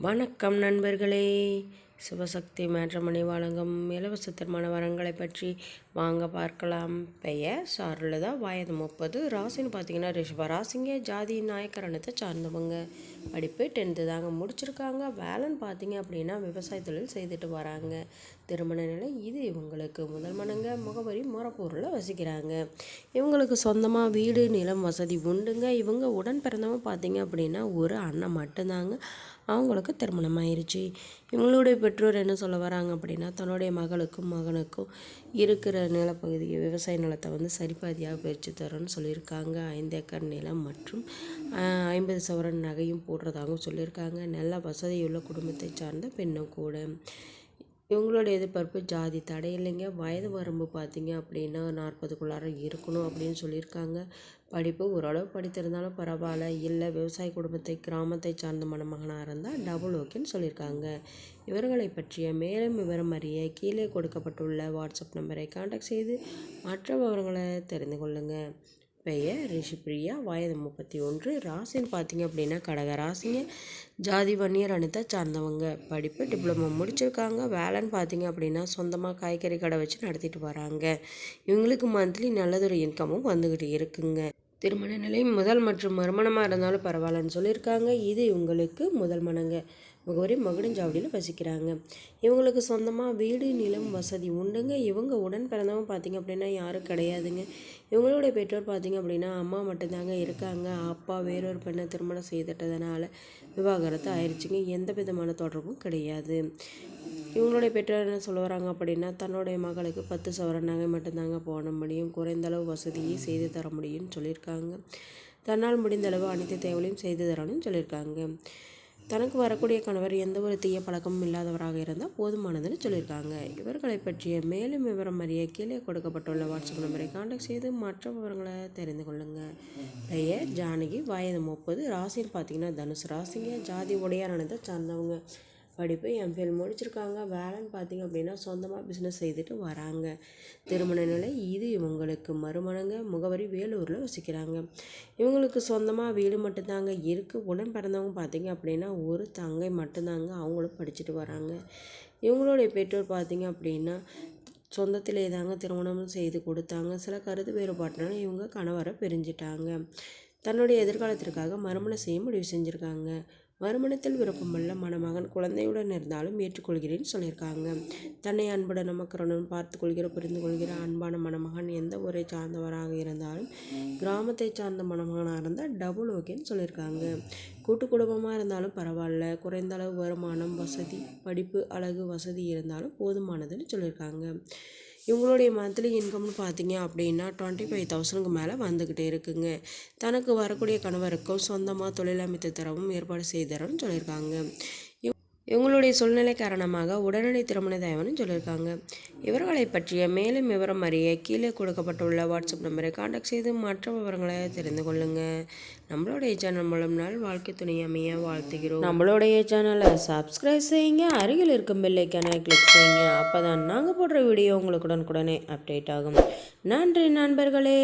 வணக்கம் நண்பர்களே. சிவசக்தி மேட்ரிமோனி வழங்கும் இலவச திருமண வரங்களை பற்றி வாங்க பார்க்கலாம். பெயர் சாருலதா, வயது 30, ராசின்னு பார்த்தீங்கன்னா ரிஷப ராசிங்க, ஜாதி நாயக்கரணத்தை சார்ந்தவங்க, படிப்பு 10th தாங்க முடிச்சிருக்காங்க. வேலைன்னு பார்த்தீங்க அப்படின்னா விவசாய தொழில் செய்துட்டு வராங்க. திருமண நிலை இது இவங்களுக்கு முதல் மனங்க, முகவரி மொரப்பூரில் வசிக்கிறாங்க. இவங்களுக்கு சொந்தமாக வீடு நிலம் வசதி உண்டுங்க. இவங்க உடன் பிறந்தவங்க பார்த்தீங்க அப்படின்னா ஒரு அண்ணன் மட்டும்தாங்க. அவங்களுக்கு திருமணம் ஆயிடுச்சு. இவங்களுடைய பெற்றோர் என்ன சொல்ல வராங்க அப்படின்னா, தன்னுடைய மகளுக்கும் மகனுக்கும் இருக்கிற நிலப்பகுதியை விவசாய நிலத்தை சரிபாதியாக பிரித்து தரோன்னு சொல்லியிருக்காங்க. 5 ஏக்கர் நிலம் மற்றும் 50 சவரன் நகையும் போடுறதாகவும் சொல்லியிருக்காங்க. நல்ல வசதியுள்ள குடும்பத்தை சார்ந்த பெண்ணும் கூட. இவங்களோட எதிர்பார்ப்பு ஜாதி தடை இல்லைங்க. வயது வரம்பு பார்த்தீங்க அப்படின்னா 40க்குள்ளார இருக்கணும் அப்படின்னு சொல்லியிருக்காங்க. படிப்பு ஓரளவு படித்திருந்தாலும் பரவாயில்ல, இல்லை விவசாய குடும்பத்தை கிராமத்தை சார்ந்த மணமகனாக இருந்தால் டபுள் ஓகேன்னு சொல்லியிருக்காங்க. இவர்களை பற்றிய மேலும் விவரம் அறிய கீழே கொடுக்கப்பட்டுள்ள வாட்ஸ்அப் நம்பரை கான்டாக்ட் செய்து மற்ற விவரங்களை தெரிந்து கொள்ளுங்கள். பெயர் ரிஷிப்ரியா, வயது 31, ராசின்னு பார்த்தீங்க அப்படின்னா கடக ராசிங்க, ஜாதி வன்னியர் அணித்தை சார்ந்தவங்க, படிப்பு டிப்ளமோ முடிச்சிருக்காங்க. வேலைன்னு பார்த்தீங்க அப்படின்னா சொந்தமாக காய்கறி கடை வச்சு நடத்திட்டு வராங்க. இவங்களுக்கு மந்த்லி நல்லதொரு இன்கமும் வந்துக்கிட்டு இருக்குங்க. திருமண நிலை முதல் மற்றும் மறுமணமாக இருந்தாலும் பரவாயில்லன்னு சொல்லியிருக்காங்க. இது இவங்களுக்கு முதல் மனங்க, முகவரி மகுடஞ்சாவடியில் வசிக்கிறாங்க. இவங்களுக்கு சொந்தமாக வீடு நிலம் வசதி உண்டுங்க. இவங்க உடன் பிறந்தவங்க பார்த்திங்க அப்படின்னா யாரும் கிடையாதுங்க. இவங்களுடைய பெற்றோர் பார்த்திங்க அப்படின்னா அம்மா மட்டும்தாங்க இருக்காங்க. அப்பா வேறொரு பெண்ணை திருமணம் செய்துட்டதுனால விவாகரத்து ஆயிடுச்சுங்க. எந்த விதமான தொடர்பும் கிடையாது. இவங்களுடைய பெற்றோர் என்ன சொல்ல வராங்க அப்படின்னா, தன்னுடைய மகளுக்கு 10 சவரன் நகை மட்டும்தாங்க போட முடியும், குறைந்தளவு வசதியை செய்து தர முடியும்னு சொல்லியிருக்காங்க. தன்னால் முடிந்தளவு அனைத்து தேவையும் செய்து தரணும்னு சொல்லியிருக்காங்க. தனக்கு வரக்கூடிய கணவர் எந்த ஒரு தீய பழக்கமும் இல்லாதவராக இருந்தால் போதுமானதுன்னு சொல்லியிருக்காங்க. இவர்களை பற்றிய மேலும் விவரம் அறிய கீழே கொடுக்கப்பட்டுள்ள வாட்ஸ்அப் நம்பரை கான்டாக்ட் செய்து மற்ற விவரங்களை தெரிந்து கொள்ளுங்கள். பெயர் ஜானகி, வயது 30, ராசின்னு பார்த்தீங்கன்னா தனுசு ராசிங்க, ஜாதி உடையாரணத்தை சார்ந்தவங்க, படிப்பு எம்ஃபில் முடிச்சிருக்காங்க. வேலைன்னு பார்த்தீங்க அப்படின்னா சொந்தமாக பிஸ்னஸ் செய்துட்டு வராங்க. திருமண நிலை இது இவங்களுக்கு மறுமணங்க, முகவரி வேலூரில் வசிக்கிறாங்க. இவங்களுக்கு சொந்தமாக வீடு மட்டும்தாங்க இருக்குது. உடன் பிறந்தவங்க பார்த்தீங்க அப்படின்னா ஒரு தங்கை மட்டும்தாங்க, அவங்களும் படிச்சுட்டு வராங்க. இவங்களுடைய பெற்றோர் பார்த்தீங்க அப்படின்னா சொந்தத்திலே தாங்க திருமணம் செய்து கொடுத்தாங்க. சில கருத்து வேறுபாட்டினால இவங்க கணவரை பிரிஞ்சிட்டாங்க. தன்னுடைய எதிர்காலத்திற்காக மறுமணம் செய்ய முடிவு செஞ்சுருக்காங்க. மறுமணத்தில் விருப்பமுள்ள மணமகன் குழந்தையுடன் இருந்தாலும் ஏற்றுக்கொள்கிறேன்னு சொல்லியிருக்காங்க. தன்னை அன்புடன் நமக்கருடன் பார்த்து கொள்கிற புரிந்து கொள்கிற அன்பான மணமகன் எந்த ஊரை சார்ந்தவராக இருந்தாலும் கிராமத்தை சார்ந்த மணமகனாக இருந்தால் டபுள் ஓகேன்னு சொல்லியிருக்காங்க. கூட்டு குடும்பமாக இருந்தாலும் பரவாயில்ல, குறைந்த அளவு வருமானம் வசதி படிப்பு அழகு வசதி இருந்தாலும் போதுமானதுன்னு சொல்லியிருக்காங்க. இவங்களுடைய மந்த்லி இன்கம்னு பார்த்தீங்க அப்படின்னா 25,000க்கு மேலே வந்துக்கிட்டே இருக்குங்க. தனக்கு வரக்கூடிய கணவருக்கும் சொந்தமாக தொழில் அமைத்து தரவும் ஏற்பாடு செய்து தரோன்னு சொல்லியிருக்காங்க. இவங்களுடைய சூழ்நிலை காரணமாக உடனடி திருமண தேவைன்னு சொல்லியிருக்காங்க. இவர்களை பற்றிய மேலும் விவரம் அறிய கீழே கொடுக்கப்பட்டுள்ள வாட்ஸ்அப் நம்பரை கான்டாக்ட் செய்து மற்ற விவரங்களை தெரிந்து கொள்ளுங்கள். நம்மளுடைய சேனல் மூலம் நாள் வாழ்க்கை துணை அமைய வாழ்த்துகிறோம். நம்மளுடைய சேனலை சப்ஸ்கிரைப் செய்யுங்க, அருகில் இருக்கும் பெல் ஐக்கானை கிளிக் செய்யுங்க. அப்போ தான் நாங்கள் போடுற வீடியோ உங்களுக்கு உடனுக்குடனே அப்டேட் ஆகும். நன்றி நண்பர்களே.